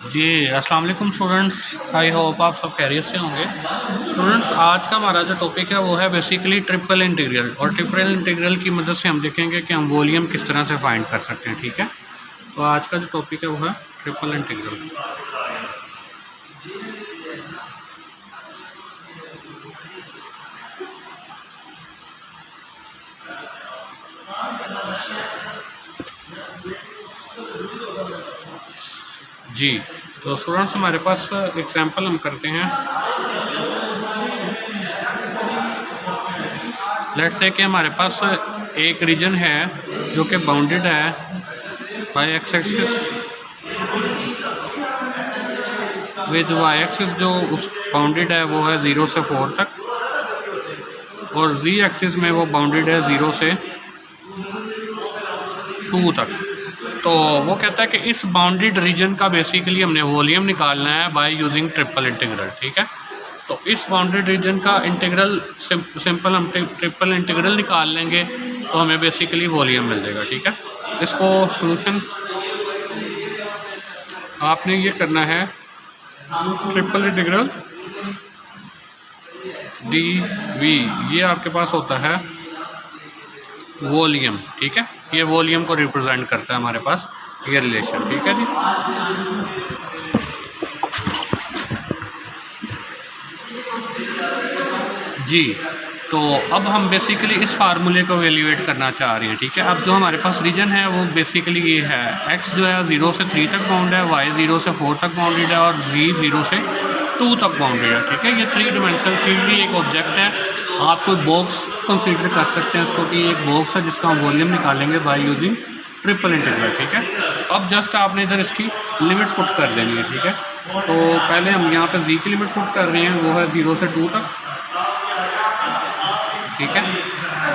जी अस्सलाम वालेकुम students. I hope आप सब खैरियत से होंगे। स्टूडेंट्स, आज का हमारा जो टॉपिक है वो है बेसिकली ट्रिपल इंटीग्रल, और ट्रिपल इंटीग्रल की मदद से हम देखेंगे कि हम वॉल्यूम किस तरह से फाइंड कर सकते हैं। ठीक है, तो आज का जो टॉपिक है वो है ट्रिपल इंटीग्रल। जी, तो स्टूडेंट्स हमारे पास एग्जांपल हम करते हैं। लेट्स से कि हमारे पास एक रीजन है जो कि बाउंडेड है by x axis with y axis, जो उस बाउंडेड है वो है 0 से 4 तक, और जी एक्सिस में वो बाउंडेड है 0 से 2 तक। तो वो कहता है कि इस बाउंडेड रीजन का बेसिकली हमने वॉल्यूम निकालना है बाय यूजिंग ट्रिपल इंटीग्रल। ठीक है, तो इस बाउंडेड रीजन का इंटीग्रल सिंपल हम ट्रिपल इंटीग्रल निकाल लेंगे तो हमें बेसिकली वॉल्यूम मिल जाएगा। ठीक है, इसको सॉल्यूशन आपने ये करना है, ट्रिपल इंटीग्रल डी वी, ये आपके पास होता है वॉल्यूम। ठीक है, ये वॉल्यूम को रिप्रेजेंट करता है हमारे पास ये रिलेशन। ठीक है जी, तो अब हम बेसिकली इस फार्मूले को वैल्यूएट करना चाह रहे हैं। ठीक है, अब जो हमारे पास रीजन है वो बेसिकली ये है, x जो है 0 से 3 तक बाउंड है, y 0 से 4 तक बाउंडेड है, और z 0 से 2 तक बाउंडेड है। ठीक है, ये 3 डिमेंशनल 3D एक ऑब्जेक्ट है। आप कोई बॉक्स कंसीडर कर सकते हैं इसको कि एक बॉक्स है जिसका हम वॉल्यूम निकालेंगे बाय यूजिंग ट्रिपल इंटीग्रल। ठीक है, अब जस्ट आपने इधर इसकी लिमिट पुट कर देनी है। ठीक है, तो पहले हम यहाँ पे z की लिमिट पुट कर रहे हैं, वो है 0 से 2 तक। ठीक है,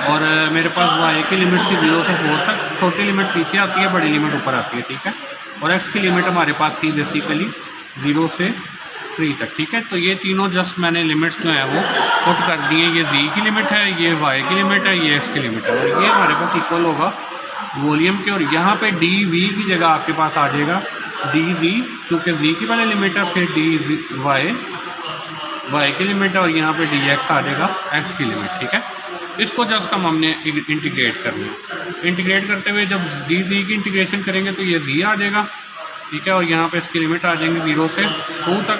और मेरे पास y की लिमिट थी 0 से 4 तक, छोटी लिमिट पीछे आती है, बड़ी लिमिट ऊपर आती है। ठीक है, और x की लिमिट हमारे पास थी बेसिकली 0 से 3 तक। ठीक है, तो ये तीनों जस्ट मैंने लिमिट्स जो है वो पुट कर दिए। ये z की लिमिट है, ये y की लिमिट है, ये x की लिमिट है, और ये हमारे पास इक्वल होगा वॉल्यूम के। और यहाँ पे डी वी की जगह आपके पास आ जाएगा डी जी, चूँकि z की पहले लिमिट है, फिर डी वाई की लिमिट है, और यहाँ पे डी एक्स आ जाएगा x की लिमिट। ठीक है, इसको जस्ट हमने इंटीग्रेट करना है। इंटीग्रेट करते हुए जब डी जी की इंटीग्रेशन करेंगे तो ये z आ जाएगा। ठीक है, और यहाँ पे इसकी लिमिट आ जाएंगी 0 से 2 तक,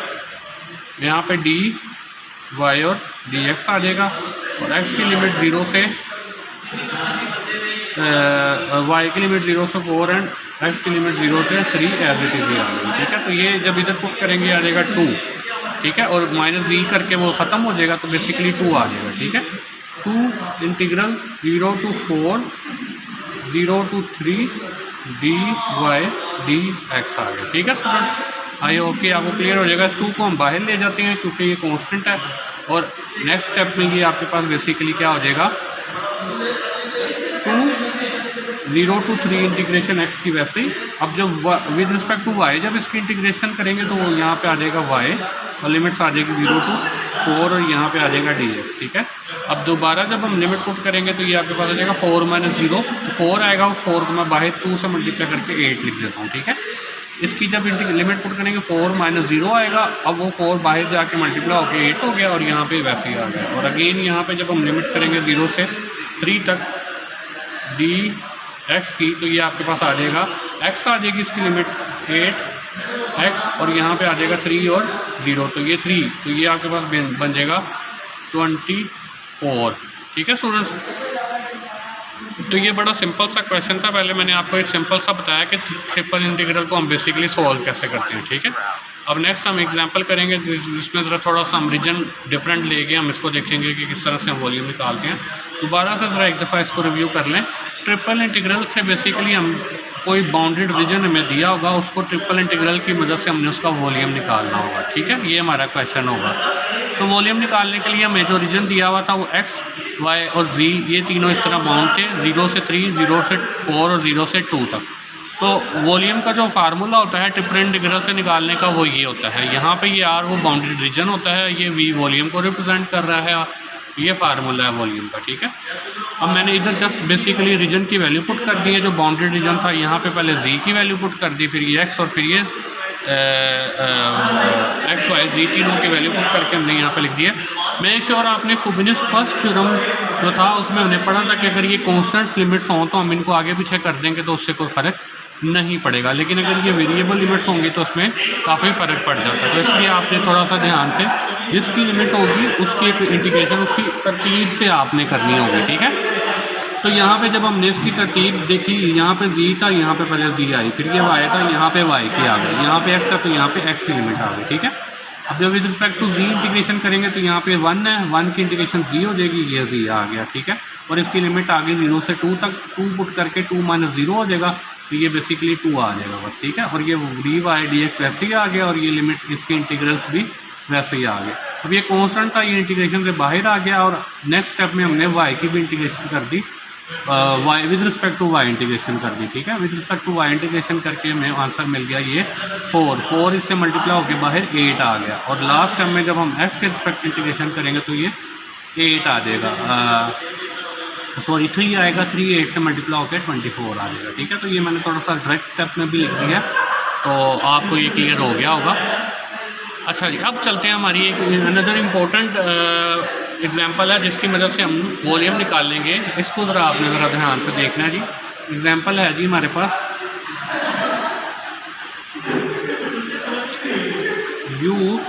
यहाँ पे डी वाई और डी एक्स आ जाएगा, और x की लिमिट 0 से y की लिमिट 0 से 4 एंड x की लिमिट 0 से 3 एज इट इज आ जाएगी। ठीक है, तो ये जब इधर पुट करेंगे आ जाएगा 2। ठीक है, और माइनस z करके वो ख़त्म हो जाएगा, तो बेसिकली 2 आ जाएगा। ठीक है, 2 integral 0 to 4 0 to 3 D Y D X आ गया। ठीक है स्टूडेंट, आई होप कि आपको क्लियर हो जाएगा। इस 2 को हम बाहर ले जाते हैं क्योंकि ये कांस्टेंट है, और नेक्स्ट स्टेप में ये आपके पास बेसिकली क्या हो जाएगा, 2 0 to 3 इंटीग्रेशन एक्स की वैसे ही। अब जब विद रिस्पेक्ट टू वाई जब इसकी इंटीग्रेशन करेंगे तो वो यहाँ पे आ जाएगा वाई, और लिमिट्स आ जाएगी 0 to 4, और यहाँ पे आ जाएगा डी एक्स। ठीक है, अब दोबारा जब हम लिमिट पुट करेंगे तो ये आपके पास आ जाएगा 4 - 0, 4 आएगा, और 4 को मैं बाहर 2 से मल्टीप्लाई करके 8 लिख देता हूँ। ठीक है, इसकी जब लिमिट पुट करेंगे 4 - 0 आएगा, अब वो 4 बाहर जाके मल्टीप्लाई होकर 8 हो गया, और यहाँ पे वैसे ही आ गया। और अगेन यहाँ पे जब हम लिमिट करेंगे 0 से 3 तक डी एक्स की, तो ये आपके पास आ जाएगा x आ जाएगी, इसकी लिमिट 8x, और यहाँ पे आ जाएगा 3 और 0, तो ये 3, तो ये आपके पास बन जाएगा 24। ठीक है स्टूडेंट्स, तो ये बड़ा सिंपल सा क्वेश्चन था। पहले मैंने आपको एक सिंपल सा बताया कि ट्रिपल इंटीग्रल को हम बेसिकली सॉल्व कैसे करते हैं। ठीक है, अब नेक्स्ट हम एग्जांपल करेंगे जिसमें ज़रा थोड़ा सा हम रीजन डिफरेंट लेके हम इसको देखेंगे कि किस तरह से हम वॉल्यूम निकालते हैं। दोबारा से ज़रा एक दफ़ा इसको रिव्यू कर लें। ट्रिपल इंटीग्रल से बेसिकली हम कोई बाउंडेड रीजन हमें दिया होगा, उसको ट्रिपल इंटीग्रल की मदद से हमने उसका वॉल्यूम निकालना होगा। ठीक है, ये हमारा क्वेश्चन होगा। तो वॉल्यूम निकालने के लिए हमें जो रीजन दिया हुआ था वो x, y और z, ये तीनों इस तरह बाउंड थे, 0 से 3, 0 से 4 और 0 से 2 तक। तो वॉल्यूम का जो फार्मूला होता है ट्रिपल इंटीग्रल से निकालने का वो ये होता है, यहाँ पे ये r वो बाउंडेड रीजन होता है, ये v वॉल्यूम को रिप्रेजेंट कर रहा है, ये फार्मूला है वॉल्यूम का। ठीक है, अब मैंने इधर जस्ट बेसिकली रीजन की वैल्यू पुट कर दी है, जो बाउंड्री रीजन था यहाँ पे पहले z की वैल्यू पुट कर दी, फिर ये x और फिर ये एक्स वाई जी तीनों की वैल्यू पुट करके हमने यहाँ पे लिख दिया। मेक श्योर आपने फ्यूबिनस फर्स्ट थ्योरम जो था उसमें हमने पढ़ा था कि अगर ये कॉन्स्टेंट्स लिमिट्स हों तो हम इनको आगे पीछे कर देंगे तो उससे कोई फ़र्क नहीं पड़ेगा, लेकिन अगर ये वेरिएबल लिमिट्स होंगी तो उसमें काफ़ी फ़र्क पड़ जाता है। तो इसलिए आपने थोड़ा सा ध्यान से जिसकी लिमिट होगी उसकी एक इंटीग्रेशन उसकी तरतीब से आपने करनी होगी, ठीक है। तो यहाँ पे जब हमने इसकी तरतीब देखी, यहाँ पे जी था, यहाँ पे पहले जी आई, फिर ये वाई था, यहाँ पे वाई की आ गई, यहाँ पे एक्स है तो यहाँ पे एक्स की लिमिट आ गई, ठीक है। अब जब with respect to z integration करेंगे तो यहाँ पे 1 है, 1 की इंटीग्रेशन जी हो जाएगी, ये जी आ गया, ठीक है। और इसकी लिमिट आ गई 0 से 2 तक, 2 पुट करके 2 - 0 हो जाएगा, तो ये बेसिकली 2 आ जाएगा बस, ठीक है। और ये डी वाई डी एक्स वैसे ही आ गया और ये लिमिट्स इसके इंटीग्रल्स भी वैसे ही आ गए। अब ये कॉन्स्टेंट था, ये इंटीग्रेशन से बाहर आ गया और नेक्स्ट स्टेप में हमने वाई की भी इंटीग्रेशन कर दी, Y with respect to Y integration कर दी, ठीक है। With respect to Y integration करके हमें आंसर मिल गया ये 4 इससे मल्टीप्लाई होकर बाहर 8 आ गया। और लास्ट टाइम में जब हम एक्स के रिस्पेक्ट इंटीग्रेशन करेंगे तो ये 8 आ जाएगा, सॉरी 3 आएगा, 3 8 से मल्टीप्लाई होकर 24 आ जाएगा, ठीक है। तो ये मैंने थोड़ा सा डायरेक्ट स्टेप में भी लिख दिया तो आपको ये क्लियर हो गया होगा। अच्छा जी, अब चलते हैं हमारी एक अनदर इम्पोर्टेंट एग्जांपल है जिसकी मदद से हम वॉल्यूम निकाल लेंगे। इसको ज़रा आपने ज़रा ध्यान से देखना है जी। एग्जांपल है जी हमारे पास, use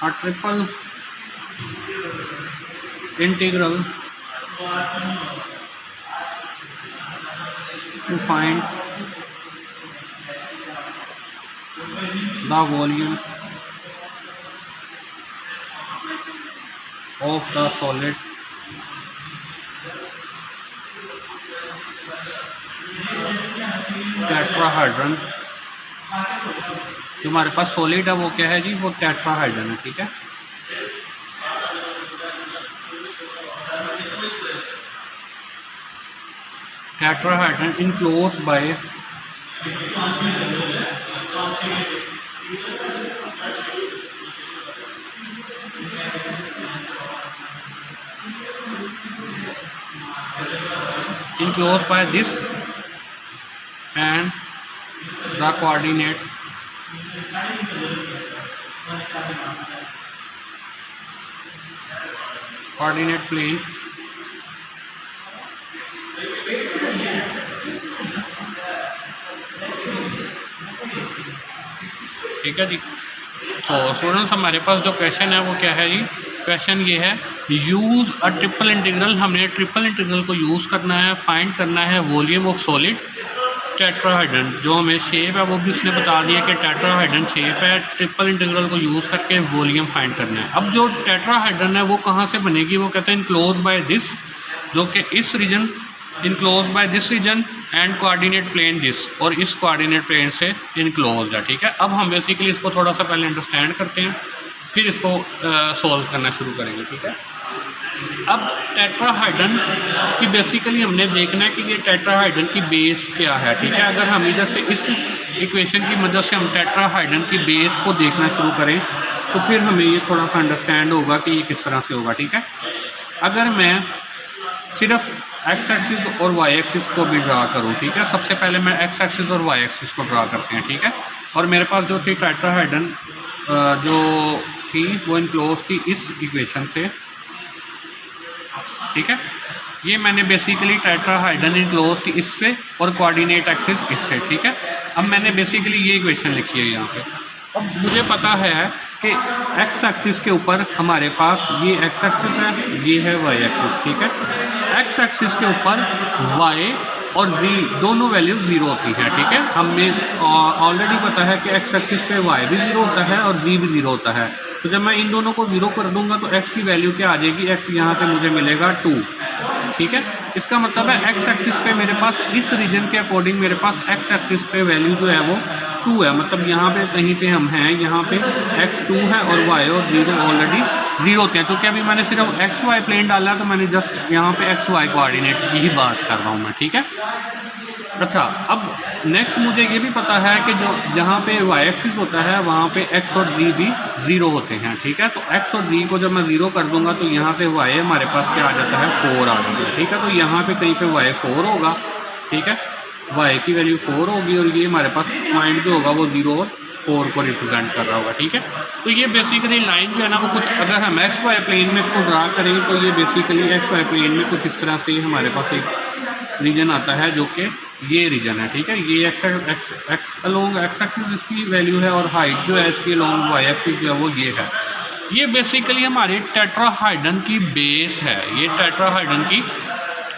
a triple integral to find the volume of the solid tetrahedron. जो हमारे पास सॉलिड है वो क्या है जी, वो टेट्राहाइड्रन है, ठीक है। Tetrahedron enclose by enclosed by this and the coordinate planes ठीक है जी। तो स्टूडेंट्स हमारे पास जो क्वेश्चन है वो क्या है जी, क्वेश्चन ये है यूज़ अ ट्रिपल इंटीग्रल। हमने ट्रिपल इंटीग्रल को यूज़ करना है, फाइंड करना है वॉल्यूम ऑफ सॉलिड टेट्राहाइड्रन। जो हमें शेप है वो भी उसने बता दिया कि टेट्राहाइड्रन शेप है, ट्रिपल इंटीग्रल को यूज़ करके वॉल्यूम फाइंड करना है। अब जो टेट्राहाइड्रन है वो कहाँ से बनेगी, वो कहते हैं इनक्लोज बाय दिस, जो कि इस region, enclose by this region and coordinate plane this, और इस कोऑर्डिनेट प्लेन से इनक्लोज है, ठीक है। अब हम बेसिकली इसको थोड़ा सा पहले अंडरस्टैंड करते हैं, फिर इसको सॉल्व करना शुरू करेंगे, ठीक है। अब टेट्राहाइड्रन की बेसिकली हमने देखना है कि ये टेट्राहाइड्रन की बेस क्या है, ठीक है। अगर हम इधर से इस इक्वेशन की मदद से हम टेट्राहाइड्रन की बेस को देखना शुरू करें तो फिर हमें ये थोड़ा सा अंडरस्टैंड होगा कि ये किस तरह से होगा, ठीक है। अगर मैं सिर्फ एक्स एक्सिस और वाई एक्सिस को भी ड्रा करूँ, ठीक है। सबसे पहले मैं एक्स एक्सिस और वाई एक्सिस को ड्रा करते हैं, ठीक है। और मेरे पास जो थी टेट्राहाइड्रन जो थी वो इनक्लोज थी इस इक्वेशन से, ठीक है। ये मैंने बेसिकली टेट्राहाइड्रन इनक्लोज थी इससे और कोऑर्डिनेट एक्सिस इससे, ठीक है। अब मैंने बेसिकली ये इक्वेशन लिखी है यहाँ पे। अब मुझे पता है कि एक्स एक्सिस के ऊपर हमारे पास ये एक्स एक्सिस है, ये है वाई एक्सिस, ठीक है। एक्स एक्सिस के ऊपर वाई और जी दोनों वैल्यू 0 होती हैं, ठीक है। हमें ऑलरेडी पता है कि एक्स एक्सिस पे वाई भी 0 होता है और जी भी 0 होता है। तो जब मैं इन दोनों को 0 कर दूंगा तो एक्स की वैल्यू क्या आ जाएगी, एक्स यहाँ से मुझे मिलेगा 2, ठीक है। इसका मतलब है एक्स एक्सिस पे मेरे पास इस रीजन के अकॉर्डिंग मेरे पास एक्स एक्सिस पे वैल्यू जो है वो 2 है, मतलब यहाँ पे कहीं पे हम हैं, यहाँ पे x2 है और y और 0 ऑलरेडी 0 होते हैं। क्योंकि अभी मैंने सिर्फ एक्स वाई प्लेन डाला तो मैंने जस्ट यहाँ पे एक्स वाई कोऑर्डिनेट की ही बात कर रहा हूँ मैं, ठीक है। अच्छा, अब नेक्स्ट मुझे ये भी पता है कि जो जहाँ पे वाई एक्सिस होता है वहाँ पे x और z भी 0 होते हैं, ठीक है। तो x और z को जब मैं 0 कर दूंगा तो यहाँ से y हमारे पास क्या आ जाता है, 4 आ जाता है, ठीक है। तो यहाँ पे कहीं पे y 4 होगा, ठीक है। वाई की वैल्यू 4 होगी और ये हमारे पास पॉइंट जो होगा वो 0 और 4 को रिप्रेजेंट कर रहा होगा, ठीक है। तो ये बेसिकली लाइन जो है ना वो कुछ, अगर हम एक्स वाई प्लेन में इसको ड्रा करेंगे तो ये बेसिकली एक्स वाई प्लेन में कुछ इस तरह से हमारे पास एक रीजन आता है जो कि ये रीजन है, ठीक है। ये एक्स अलोंग एक्स एक्सिस इसकी वैल्यू है और हाइट जो है इसकी अलोंग वाई एक्सिस जो है वो ये है। ये बेसिकली हमारे टेट्राहाइड्रन की बेस है, ये टेट्राहाइड्रन की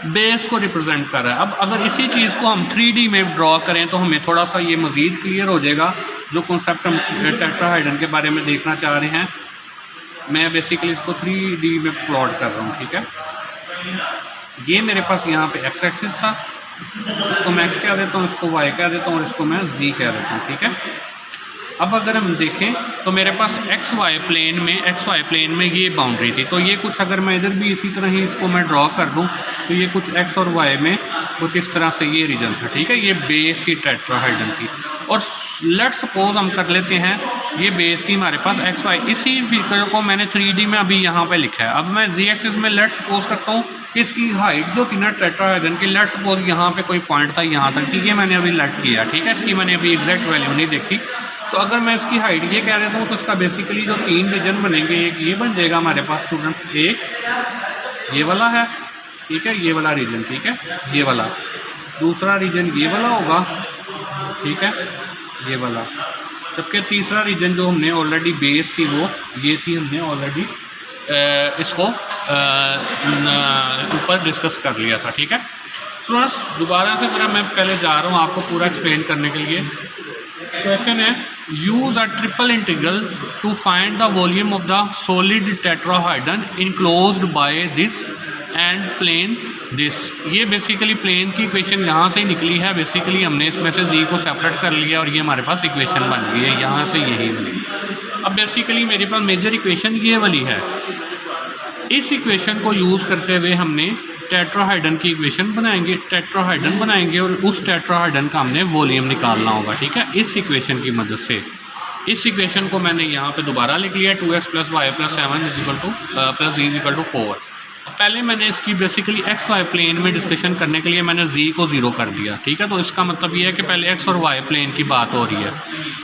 बेस को रिप्रेजेंट कर रहा है। अब अगर इसी चीज़ को हम 3D में ड्रॉ करें तो हमें थोड़ा सा ये मज़ीद क्लियर हो जाएगा जो कॉन्सेप्ट हम टेट्राहाइड्रन के बारे में देखना चाह रहे हैं। मैं बेसिकली इसको 3D में प्लॉट कर रहा हूँ, ठीक है। ये मेरे पास यहाँ पे एक्स एक्सिस था, इसको मैं एक्स कह देता हूँ, इसको वाई कह देता हूँ और इसको मैं जी कह देता हूँ, ठीक है। अब अगर हम देखें तो मेरे पास एक्स वाई प्लेन में ये बाउंड्री थी, तो ये कुछ अगर मैं इधर भी इसी तरह ही इसको मैं ड्रॉ कर दूं तो ये कुछ एक्स और वाई में कुछ इस तरह से ये रीजन था, ठीक है। ये बेस की टेट्राहाइड्रन की, और लेट्स सपोज हम कर लेते हैं ये बेस की हमारे पास एक्स वाई, इसी फिगर को मैंने 3D में अभी यहाँ पे लिखा है। अब मैं जी एक्सिस में लेट्स सपोज करता हूँ इसकी हाइट जो थी ना टेट्राहाइड्रन की, लेट्स सपोज यहाँ पे कोई पॉइंट था यहाँ तक, ठीक है, मैंने अभी लेट किया, ठीक है, इसकी मैंने अभी एग्जैक्ट वैल्यू नहीं देखी। तो अगर मैं इसकी हाइट ये कह देता हूँ तो इसका बेसिकली जो 3 रीजन बनेंगे, एक ये बन जाएगा हमारे पास स्टूडेंट्स, एक ये वाला है, ठीक है, ये वाला रीजन, ठीक है, ये वाला, दूसरा रीजन ये वाला होगा, ठीक है, ये वाला, जबकि तीसरा रीजन जो हमने ऑलरेडी बेस थी वो ये थी, हमने ऑलरेडी इसको ऊपर डिस्कस कर लिया था, ठीक है। स्टूडेंट्स दोबारा से ज़रा मैं पहले जा रहा हूँ आपको पूरा एक्सप्लेन करने के लिए। क्वेश्चन है, use a triple integral to find the volume of the solid tetrahedron enclosed by this and plane this. ये बेसिकली प्लेन की इक्वेशन यहाँ से ही निकली है, बेसिकली हमने इसमें से जी को सेपरेट कर लिया और ये हमारे पास इक्वेशन बन गई है, यहाँ से यही बनी। अब बेसिकली मेरे पास मेजर इक्वेशन ये वाली है, इस इक्वेशन को यूज़ करते हुए हमने टेट्राहाइड्रन की इक्वेशन बनाएंगे और उस टेट्राहाइड्रन का हमने वॉल्यूम निकालना होगा, ठीक है, इस इक्वेशन की मदद से। इस इक्वेशन को मैंने यहाँ पे दोबारा लिख लिया, 2x + y + 7 + z = 4। पहले मैंने इसकी बेसिकली एक्स वाई प्लेन में डिस्कशन करने के लिए मैंने जी को 0 कर दिया, ठीक है। तो इसका मतलब ये है कि पहले एक्स और वाई प्लेन की बात हो रही है।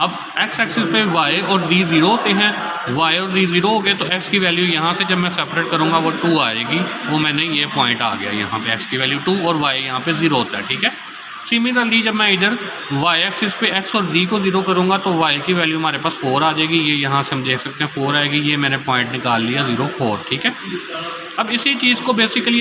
अब एक्स एक्सिस पे वाई और जी 0 होते हैं, वाई और जी 0 हो गए तो एक्स की वैल्यू यहाँ से जब मैं सेपरेट करूँगा वो 2 आएगी, वो मैंने ये पॉइंट आ गया यहाँ पे, एक्स की वैल्यू 2 और वाई यहाँ पे 0 होता है, ठीक है। सिमिलरली जब मैं इधर वाई एक्सिस पे एक्स और जी को 0 करूँगा तो वाई की वैल्यू हमारे पास 4 आ जाएगी, ये यहाँ से हम देख सकते हैं 4 आएगी, ये मैंने पॉइंट निकाल लिया 0 4, ठीक है। अब इसी चीज़ को बेसिकली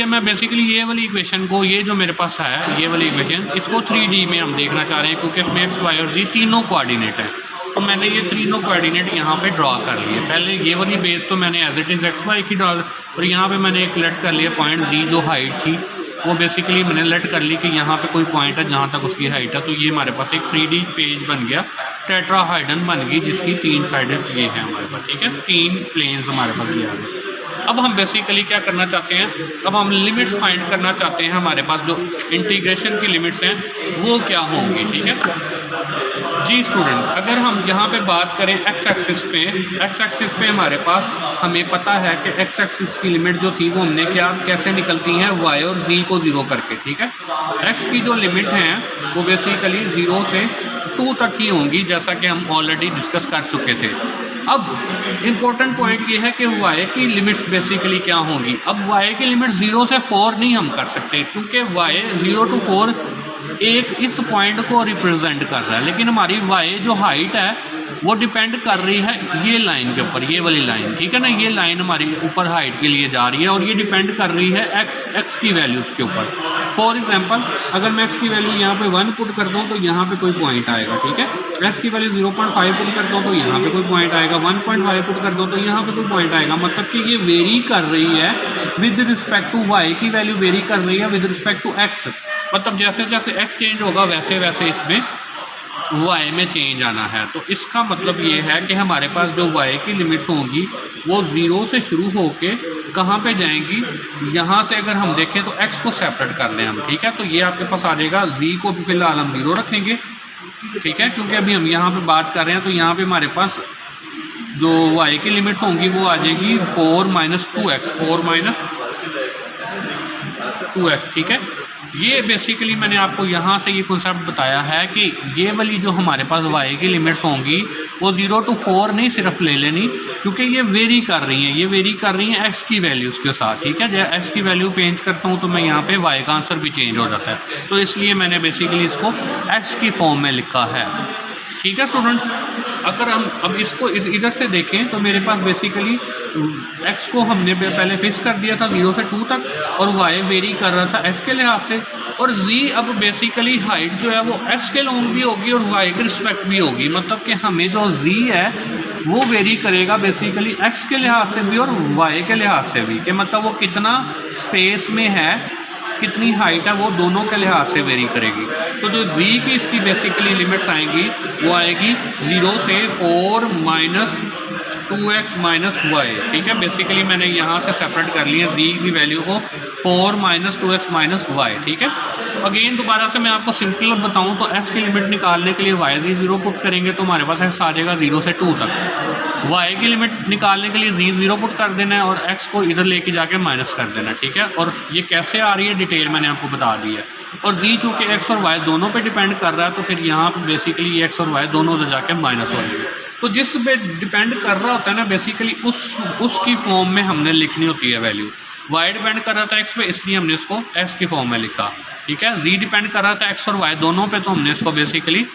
ये वाली इक्वेशन को, ये जो मेरे पास है ये वाली इक्वेशन, इसको 3D में हम देखना चाह रहे हैं क्योंकि इसमें एक्स वाई और जी तीनों कोऑर्डिनेट है। तो मैंने ये तीनों कोऑर्डिनेट यहाँ पे ड्रॉ कर लिए। पहले ये वाली बेस तो मैंने as it is x y की ड्रॉ, और यहाँ पे मैंने एक लेट कर लिया पॉइंट जी, जो हाइट थी वो बेसिकली मैंने लेट कर ली कि यहाँ पे कोई पॉइंट है जहाँ तक उसकी हाइट है। तो ये हमारे पास एक 3D पेज बन गया, टेट्राहाइड्रन बन गई जिसकी 3 साइड्स ये हैं हमारे पास, ठीक है, 3 प्लेन्स हमारे पास ये आ गए। अब हम बेसिकली क्या करना चाहते हैं, अब हम लिमिट्स फाइंड करना चाहते हैं, हमारे पास जो इंटीग्रेशन की लिमिट्स हैं वो क्या होंगी, ठीक है जी स्टूडेंट। अगर हम यहाँ पे बात करें एक्स एक्सिस पे हमारे पास हमें पता है कि एक्स एक्सिस की लिमिट जो थी वो हमने कैसे निकलती हैं, वाई और जी को 0 करके, ठीक है। एक्स की जो लिमिट हैं वो बेसिकली 0 से 2 तक ही होंगी, जैसा कि हम ऑलरेडी डिस्कस कर चुके थे। अब इम्पोर्टेंट पॉइंट ये है कि वाई की लिमिट्स बेसिकली क्या होंगी। अब वाई की लिमिट 0 से 4 नहीं हम कर सकते क्योंकि वाई 0 to 4 एक इस पॉइंट को रिप्रेजेंट कर रहा है, लेकिन हमारी वाई जो हाइट है वो डिपेंड कर रही है ये लाइन के ऊपर, ये वाली लाइन, ठीक है ना, ये लाइन हमारी ऊपर हाइट के लिए जा रही है और ये डिपेंड कर रही है एक्स की वैल्यूज़ के ऊपर। फॉर एग्जांपल अगर मैं एक्स की वैल्यू यहाँ पे 1 पुट करता हूँ तो यहाँ पे कोई पॉइंट आएगा, ठीक है। एक्स की वैल्यू 0.5 पुट करता हूँ तो यहाँ पे कोई पॉइंट आएगा, 1.5 पुट कर दो तो यहाँ पे कोई पॉइंट आएगा। मतलब कि ये वेरी कर रही है विद रिस्पेक्ट टू वाई की वैल्यू वेरी कर रही है विद रिस्पेक्ट टू एक्स। मतलब जैसे जैसे एक्स चेंज होगा वैसे वैसे इसमें वाई में चेंज आना है। तो इसका मतलब ये है कि हमारे पास जो वाई की लिमिट्स होंगी वो 0 से शुरू होके कहाँ पे जाएंगी, यहाँ से अगर हम देखें तो एक्स को सेपरेट कर लें हम, ठीक है। तो ये आपके पास आ जाएगा, जी को भी फिलहाल हम 0 रखेंगे, ठीक है, क्योंकि अभी हम यहाँ पे बात कर रहे हैं। तो यहाँ पे हमारे पास जो वाई की लिमिट्स होंगी वो आ जाएगी 4 - 2x, 4 - 2x, ठीक है। ये बेसिकली मैंने आपको यहाँ से ये कॉन्सेप्ट बताया है कि ये वाली जो हमारे पास y की लिमिट्स होंगी वो 0 to 4 नहीं सिर्फ ले लेनी, क्योंकि ये वेरी कर रही हैं, ये वेरी कर रही हैं x की वैल्यूज़ के साथ, ठीक है। जब x की वैल्यू चेंज करता हूँ तो मैं यहाँ पे y का आंसर भी चेंज हो जाता है, तो इसलिए मैंने बेसिकली इसको x की फॉर्म में लिखा है, ठीक है स्टूडेंट्स। अगर हम अब इसको इधर से देखें तो मेरे पास बेसिकली x को हमने पहले फिक्स कर दिया था 0 से 2 तक, और y वेरी कर रहा था x के लिहाज से, और z अब बेसिकली हाइट जो है वो x के लॉन्ग भी होगी और y के रिस्पेक्ट भी होगी, मतलब कि हमें जो z है वो वेरी करेगा बेसिकली x के लिहाज से भी और y के लिहाज से भी, कि मतलब वो कितना स्पेस में है, कितनी हाइट है, वो दोनों के लिहाज से वेरी करेगी। तो जो z की इसकी बेसिकली लिमिट्स आएंगी वो आएगी 0 से 4 माइनस 2x माइनस y, ठीक है। बेसिकली मैंने यहाँ से सेपरेट कर लिया z की वैल्यू को 4 माइनस 2x माइनस y, ठीक है। तो अगेन दोबारा से मैं आपको सिंपल बताऊँ तो s की लिमिट निकालने के लिए y 0 पुट करेंगे तो हमारे पास x आ जाएगा 0 से 2 तक, y की लिमिट निकालने के लिए z 0 पुट कर देना है और x को इधर लेके जाके माइनस कर देना है, ठीक है। और ये कैसे आ रही है डिटेल मैंने आपको बता दी है, और z चूँकि x और y दोनों पे डिपेंड कर रहा है तो फिर यहाँ पे बेसिकली x और y दोनों उधर जाके माइनस हो जाएंगे। तो जिस पे डिपेंड कर रहा होता है ना बेसिकली उसकी फॉर्म में हमने लिखनी होती है वैल्यू। y डिपेंड कर रहा था x पे, इसलिए हमने इसको x की फॉर्म में लिखा, ठीक है। z डिपेंड कर रहा था x और y दोनों पे, तो हमने इसको बेसिकली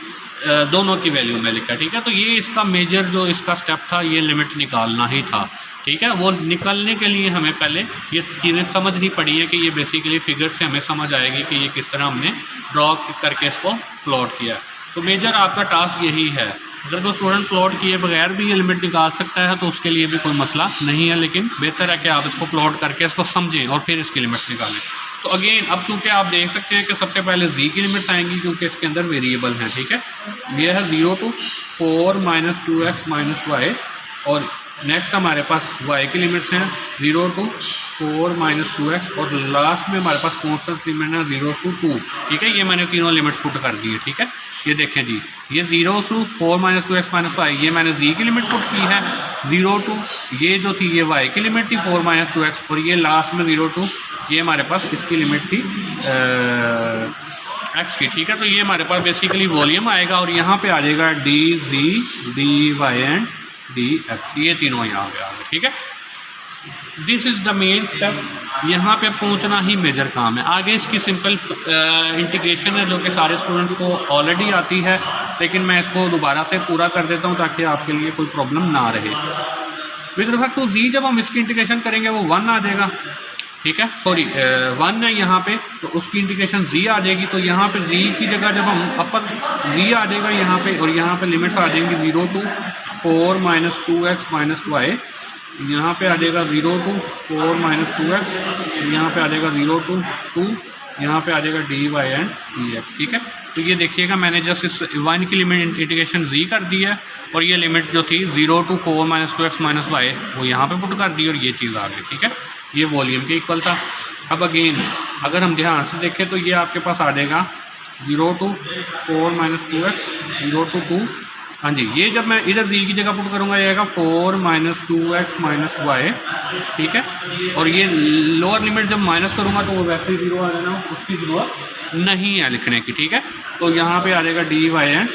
दोनों की वैल्यू में लिखा, ठीक है। तो ये इसका मेजर जो इसका स्टेप था ये लिमिट निकालना ही था, ठीक है। वो निकालने के लिए हमें पहले ये चीज़ें समझनी पड़ी है कि ये बेसिकली फिगर से हमें समझ आएगी कि ये किस तरह हमने ड्रॉ करके इसको प्लॉट किया। तो मेजर आपका टास्क यही है। अगर कोई स्टूडेंट प्लॉट किए बगैर भी ये लिमिट निकाल सकता है तो उसके लिए भी कोई मसला नहीं है, लेकिन बेहतर है कि आप इसको प्लॉट करके इसको समझें और फिर इसकी लिमिट्स निकालें। तो अगेन अब चूँकि आप देख सकते हैं कि सबसे पहले z की लिमिट्स आएंगी क्योंकि इसके अंदर वेरिएबल हैं, ठीक है। ये है 0 to 4 minus 2x minus y, और नेक्स्ट हमारे पास y की लिमिट्स हैं 0 to 4 माइनस 2x, और लास्ट में हमारे पास कॉन्स्टेंट लिमिट है 0 to 2, ठीक है। ये मैंने तीनों लिमिट्स पुट कर दी है, ठीक है। ये देखें जी, ये 0 to 4 minus 2x minus y, ये मैंने z की लिमिट पुट की है 0 to, ये जो थी ये y की लिमिट थी 4 माइनस 2x, और ये लास्ट में 0 to, ये हमारे पास इसकी लिमिट थी x की, ठीक है। तो ये हमारे पास बेसिकली वॉल्यूम आएगा और यहाँ पे आ जाएगा dz dy एंड dx, ये तीनों यहाँ पे आ गए, ठीक है। This is the main step, यहाँ पे पहुँचना ही मेजर काम है। आगे इसकी सिंपल इंटीग्रेशन है जो कि सारे स्टूडेंट्स को ऑलरेडी आती है, लेकिन मैं इसको दोबारा से पूरा कर देता हूँ ताकि आपके लिए कोई प्रॉब्लम ना रहे। विद रिस्पेक्ट टू z जब हम इसकी इंटीग्रेशन करेंगे वो 1 आ जाएगा, ठीक है। सॉरी 1 है यहाँ पे, तो उसकी इंटीग्रेशन z आ जाएगी। तो यहाँ पे z की जगह जब हम अपर z आ जाएगा यहाँ पे, और यहाँ पे लिमिट्स आ जाएंगी 0 to 4 minus 2x minus y, यहाँ पे आ जाएगा 0 to 4 माइनस 2x, यहाँ पे आ जाएगा 0 to 2, यहाँ पे आ जाएगा dy एंड dx, ठीक है। तो ये देखिएगा मैंने जस्ट इस 1 की लिमिट इंटीग्रेशन z कर दी है, और ये लिमिट जो थी 0 to 4 minus 2x minus y वो यहाँ पे पुट कर दी, और ये चीज़ आ गई, ठीक है। ये वॉल्यूम के इक्वल था। अब अगेन अगर हम ध्यान से देखें तो ये आपके पास आ जाएगा 0 to 4 माइनस 2x 0 to 2, हाँ जी। ये जब मैं इधर z की जगह पुट करूँगा ये आएगा 4 माइनस 2x माइनस y, ठीक है। और ये लोअर लिमिट जब माइनस करूँगा तो वो वैसे ही 0 आ जाना, उसकी ज़रूरत नहीं है लिखने की, ठीक है। तो यहाँ पे आ जाएगा dy एंड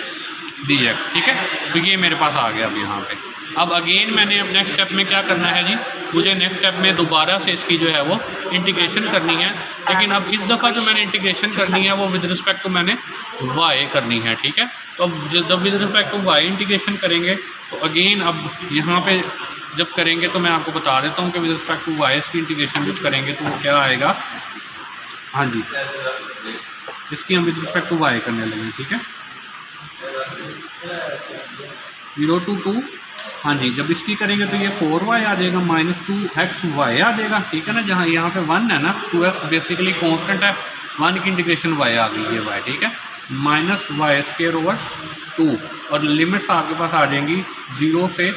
dx, ठीक है। तो ये मेरे पास आ गया अब यहाँ पे। अब अगेन मैंने अब नेक्स्ट स्टेप में क्या करना है जी, मुझे नेक्स्ट स्टेप में दोबारा से इसकी जो है वो इंटीग्रेशन करनी है, लेकिन अब इस दफ़ा जो मैंने इंटीग्रेशन करनी है वो विद रिस्पेक्ट टू मैंने y करनी है, ठीक है। तो अब जब with respect to y integration करेंगे तो अगेन अब यहाँ पे जब करेंगे तो मैं आपको बता देता हूँ कि विद रिस्पेक्ट टू y इसकी इंटीग्रेशन जब करेंगे तो वो क्या आएगा, हाँ जी। इसकी हम विद रिस्पेक्ट टू y करने लगे, ठीक है। 0 to 2, हाँ जी। जब इसकी करेंगे तो ये 4y आ जाएगा माइनस 2xy आ जाएगा, ठीक है ना। जहाँ यहाँ पे 1 है ना, 2x बेसिकली कांस्टेंट है, 1 की इंटीग्रेशन y आ गई है y, ठीक है। माइनस वाई स्क्वायर ओवर 2, और लिमिट्स आपके पास आ जाएंगी 0 से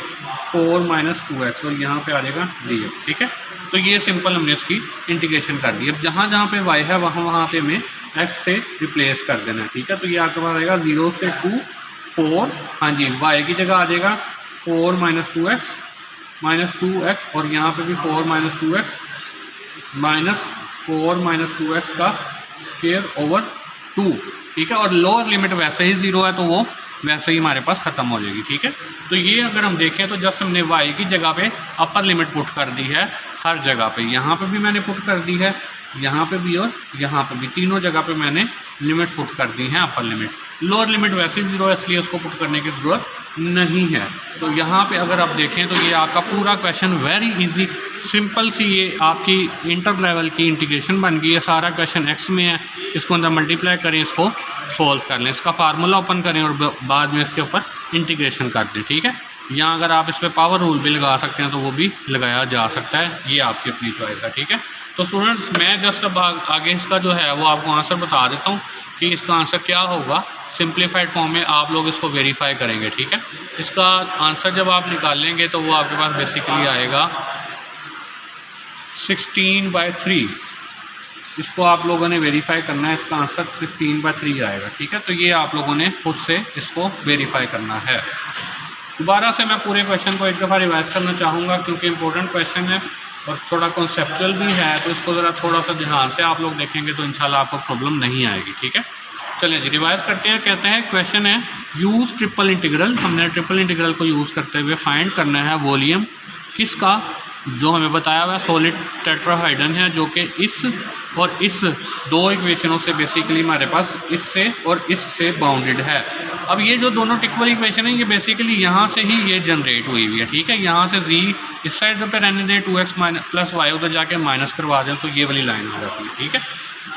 4 माइनस 2x, और यहाँ पे आ जाएगा dx, ठीक है। तो ये सिंपल हमने इसकी इंटीग्रेशन कर दी। अब जहाँ जहाँ पे y है वहाँ पे हमें x से रिप्लेस कर देना है, ठीक है। तो ये आपके पास आएगा 0 से 2 4, हाँ जी। y की जगह आ जाएगा 4 माइनस 2x, और यहाँ पे भी 4 minus 2x minus 4 minus 2x का स्क्वायर ओवर 2, ठीक है। और लोअर लिमिट वैसे ही 0 है तो वो वैसे ही हमारे पास ख़त्म हो जाएगी, ठीक है। तो ये अगर हम देखें तो जस्ट हमने y की जगह पे अपर लिमिट पुट कर दी है हर जगह पे, यहाँ पे भी मैंने पुट कर दी है, यहाँ पे भी और यहाँ पे भी, तीनों जगह पे मैंने लिमिट पुट कर दी है अपर लिमिट। लोअर लिमिट वैसे ही 0 है इसलिए उसको पुट करने की ज़रूरत नहीं है। तो यहाँ पे अगर आप देखें तो ये आपका पूरा क्वेश्चन वेरी इजी सिंपल सी ये आपकी इंटर लेवल की इंटीग्रेशन बन गई है। सारा क्वेश्चन x में है, इसको अंदर मल्टीप्लाई करें, इसको सोल्व कर लें, इसका फार्मूला ओपन करें और बाद में इसके ऊपर इंटीग्रेशन कर दें, ठीक है। यहाँ अगर आप इस पर पावर रूल भी लगा सकते हैं तो वो भी लगाया जा सकता है, ये आपकी अपनी चॉइस है, ठीक है। तो स्टूडेंट्स मैं जस्ट अब आगे इसका जो है वो आपको आंसर बता देता हूँ कि इसका आंसर क्या होगा। सिंप्लीफाइड फॉर्म में आप लोग इसको वेरीफाई करेंगे, ठीक है। इसका आंसर जब आप निकालेंगे तो वो आपके पास बेसिकली आएगा 16/3। इसको आप लोगों ने वेरीफाई करना है, इसका आंसर 16/3 आएगा, ठीक है। तो ये आप लोगों ने खुद से इसको वेरीफाई करना है। दोबारा से मैं पूरे क्वेश्चन को एक दफ़ा रिवाइज करना चाहूँगा क्योंकि इंपॉर्टेंट क्वेश्चन है और थोड़ा कॉन्सेप्चुअल भी है, तो इसको ज़रा थोड़ा सा ध्यान से आप लोग देखेंगे तो इंशाल्लाह आपको प्रॉब्लम नहीं आएगी, ठीक है। चलिए जी रिवाइज करते हैं। कहते हैं क्वेश्चन है यूज़ ट्रिपल इंटीग्रल, हमने ट्रिपल इंटीग्रल को यूज़ करते हुए फाइंड करना है वॉल्यूम किसका, जो हमें बताया हुआ सॉलिड टेट्राहाइड्रन है जो कि इस और इस दो इक्वेशनों से बेसिकली हमारे पास इससे और इससे बाउंडेड है। अब ये जो दोनों टिकवल इक्वेशन है ये बेसिकली यहाँ से ही ये जनरेट हुई हुई है, ठीक है। यहाँ से z इस साइड पे रहने दें, 2x + y उधर जाके माइनस करवा दें तो ये वाली लाइन आ जाती है, ठीक है।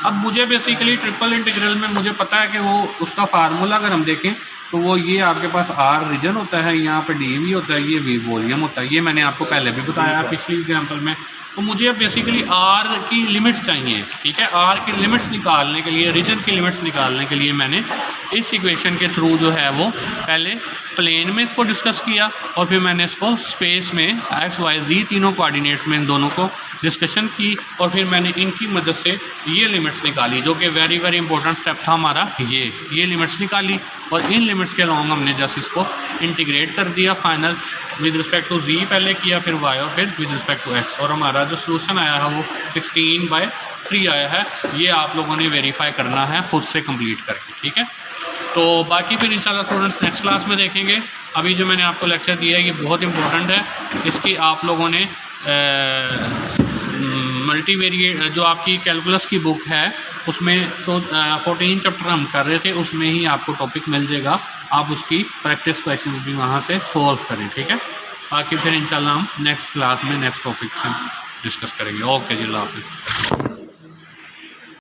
अब मुझे बेसिकली ट्रिपल इंटीग्रल में मुझे पता है कि वो उसका फार्मूला अगर हम देखें तो वो ये आपके पास r रीजन होता है, यहाँ पे dv होता है, ये v वॉल्यूम होता है, ये मैंने आपको पहले भी बताया पिछली एग्जांपल में। तो मुझे बेसिकली r की लिमिट्स चाहिए, ठीक है। r की लिमिट्स निकालने के लिए, रीजन की लिमिट्स निकालने के लिए मैंने इस इक्वेशन के थ्रू जो है वो पहले प्लेन में इसको डिस्कस किया और फिर मैंने इसको स्पेस में x y z तीनों कोऑर्डिनेट्स में इन दोनों को डिस्कशन की और फिर मैंने इनकी मदद से ये लिमिट्स निकाली जो कि वेरी वेरी इंपॉर्टेंट स्टेप था हमारा। ये लिमिट्स निकाली और इन लिमिट्स के लॉन्ग हमने जस्ट इसको इंटीग्रेट कर दिया final with respect to z पहले किया, फिर y और फिर विद रिस्पेक्ट टू x, और हमारा जो सोल्यूशन आया है वो 16/3 आया है। ये आप लोगों ने वेरीफाई करना है खुद से कंप्लीट करके, ठीक है। तो बाकी फिर इंशाल्लाह स्टूडेंट्स नेक्स्ट क्लास में देखेंगे। अभी जो मैंने आपको लेक्चर दिया है ये बहुत इंपॉर्टेंट है, इसकी आप लोगों ने मल्टीवेरिएट जो आपकी कैलकुलस की बुक है उसमें तो 14 चैप्टर हम कर रहे थे, उसमें ही आपको टॉपिक मिल जाएगा, आप उसकी प्रैक्टिस क्वेश्चन भी वहाँ से सॉल्व करें, ठीक है। बाकी फिर इंशाल्लाह हम नेक्स्ट क्लास में नेक्स्ट टॉपिक से डिस्कस करेंगे। ओके जी, अल्लाह हाफिज़।